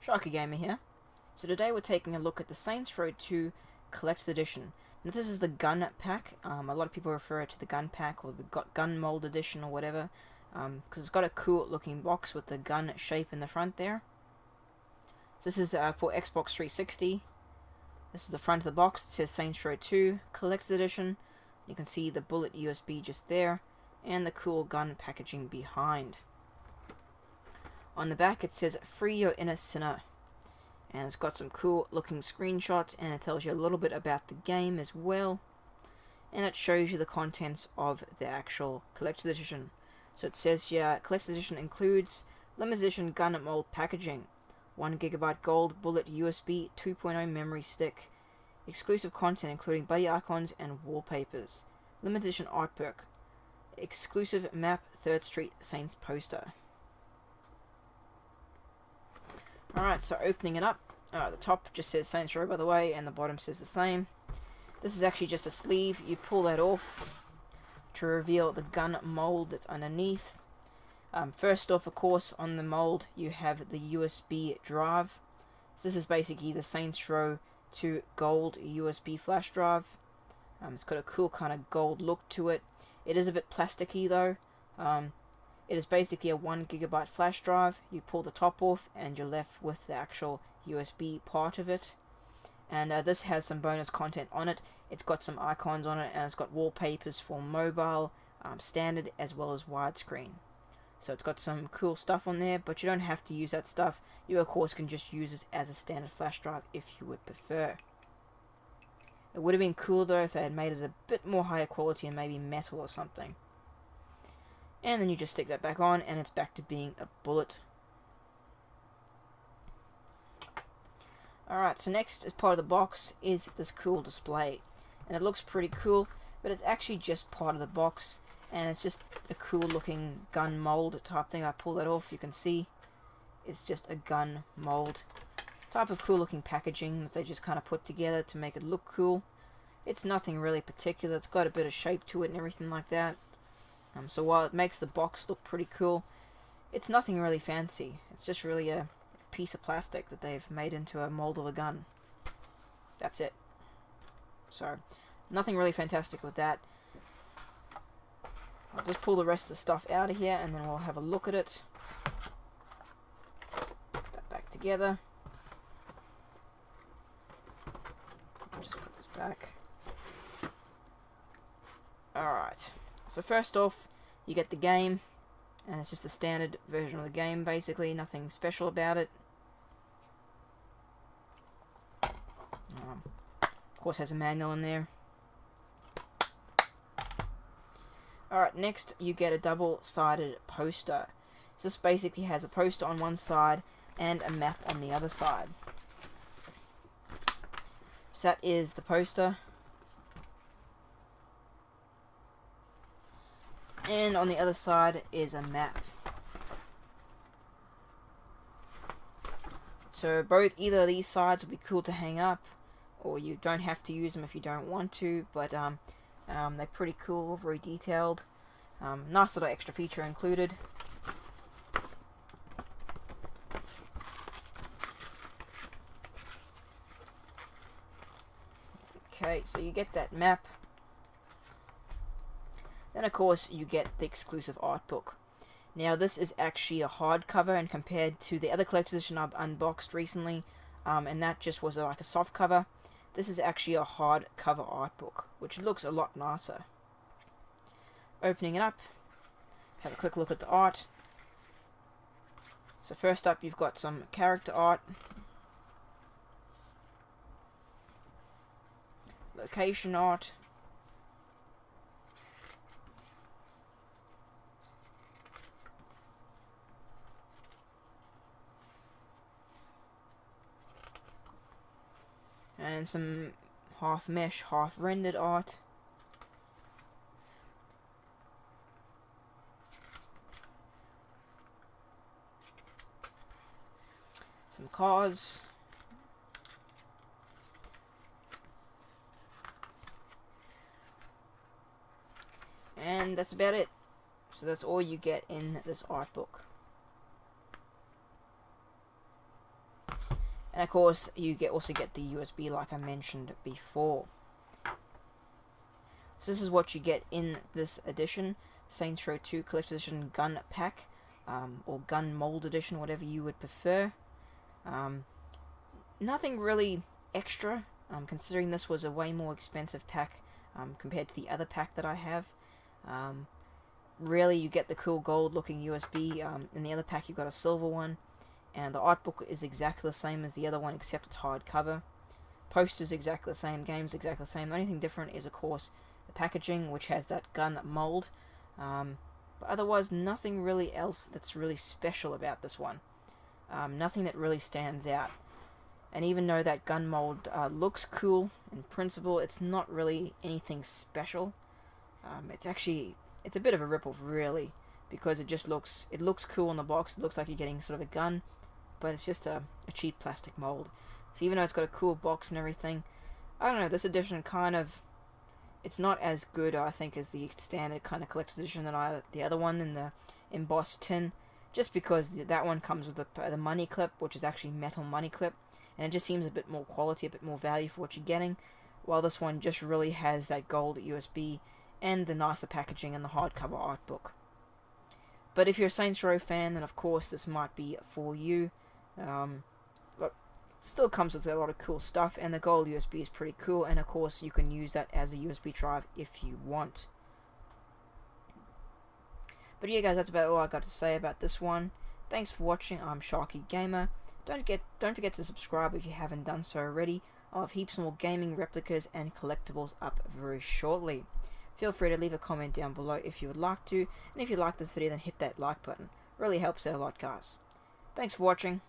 Sharky Gamer here. So today we're taking a look at the Saints Row 2 Collector's Edition. Now this is the gun pack. A lot of people refer it to the gun pack or the gun mold edition or whatever, because it's got a cool looking box with the gun shape in the front there. So this is for Xbox 360. This is the front of the box. It says Saints Row 2 Collector's Edition. You can see the bullet USB just there, and the cool gun packaging behind. On the back it says "Free Your Inner Sinner," and it's got some cool looking screenshots, and it tells you a little bit about the game as well, and it shows you the contents of the actual collector's edition. So it says here, collector's edition includes limited edition gun mold packaging, 1GB gold bullet USB 2.0 memory stick, exclusive content including buddy icons and wallpapers, limited edition artwork, exclusive map 3rd Street Saints poster. Alright, so opening it up, the top just says Saints Row by the way, and the bottom says the same. This is actually just a sleeve. You pull that off to reveal the gun mold that's underneath. First off, of course, on the mold you have the USB drive. So this is basically the Saints Row 2 gold USB flash drive. It's got a cool kind of gold look to it. It is a bit plasticky though. It is basically a 1GB flash drive. You pull the top off and you're left with the actual USB part of it. And this has some bonus content on it. It's got some icons on it, and it's got wallpapers for mobile, standard, as well as widescreen. So it's got some cool stuff on there, but you don't have to use that stuff. You of course can just use it as a standard flash drive if you would prefer. It would have been cool though if they had made it a bit more higher quality and maybe metal or something. And then you just stick that back on, and it's back to being a bullet. Alright, so next as part of the box is this cool display. And it looks pretty cool, but it's actually just part of the box. And it's just a cool looking gun mold type thing. I pull that off, you can see it's just a gun mold. Type of cool looking packaging that they just kind of put together to make it look cool. It's nothing really particular. It's got a bit of shape to it and everything like that. So while it makes the box look pretty cool, it's nothing really fancy. It's just really a piece of plastic that they've made into a mold of a gun. That's it. So, nothing really fantastic with that. I'll just pull the rest of the stuff out of here, and then we'll have a look at it. Put that back together. I'll just put this back. Alright. So first off, you get the game, and it's just a standard version of the game, basically, nothing special about it. Of course has a manual in there. Alright, next you get a double-sided poster. So this basically has a poster on one side and a map on the other side. So that is the poster. And on the other side is a map. So either of these sides would be cool to hang up, or you don't have to use them if you don't want to, but they're pretty cool, very detailed. Nice little extra feature included. Okay, so you get that map. Then of course you get the exclusive art book. Now this is actually a hardcover, and compared to the other collector's edition I've unboxed recently, and that just was like a soft cover, this is actually a hardcover art book, which looks a lot nicer. Opening it up, have a quick look at the art. So first up you've got some character art, location art, and some half mesh, half rendered art. Some cars. And that's about it. So that's all you get in this art book. And of course, you also get the USB like I mentioned before. So this is what you get in this edition, Saints Row 2 Collector's Edition Gun Pack, or Gun Mold Edition, whatever you would prefer. Nothing really extra, considering this was a way more expensive pack compared to the other pack that I have. Really, you get the cool gold looking USB. In the other pack you got a silver one, and the art book is exactly the same as the other one except it's hardcover. Posters exactly the same, games exactly the same. The only thing different is of course the packaging, which has that gun mold. But otherwise nothing really else that's really special about this one. Nothing that really stands out. And even though that gun mold looks cool in principle, it's not really anything special. It's a bit of a ripoff, really, because it looks cool in the box. It looks like you're getting sort of a gun, but it's just a cheap plastic mold. So even though it's got a cool box and everything, I don't know, this edition it's not as good, I think, as the standard kind of collector's edition that the other one in the embossed tin, just because that one comes with the money clip, which is actually metal money clip, and it just seems a bit more quality, a bit more value for what you're getting, while this one just really has that gold USB and the nicer packaging and the hardcover art book. But if you're a Saints Row fan, then of course this might be for you. Look, still comes with a lot of cool stuff, and the gold USB is pretty cool, and of course you can use that as a USB drive if you want. But yeah guys, that's about all I got to say about this one. Thanks for watching. I'm Sharky Gamer. Don't forget to subscribe if you haven't done so already. I'll have heaps more gaming replicas and collectibles up very shortly. Feel free to leave a comment down below if you would like to, and if you like this video then hit that like button. Really helps out a lot guys. Thanks for watching.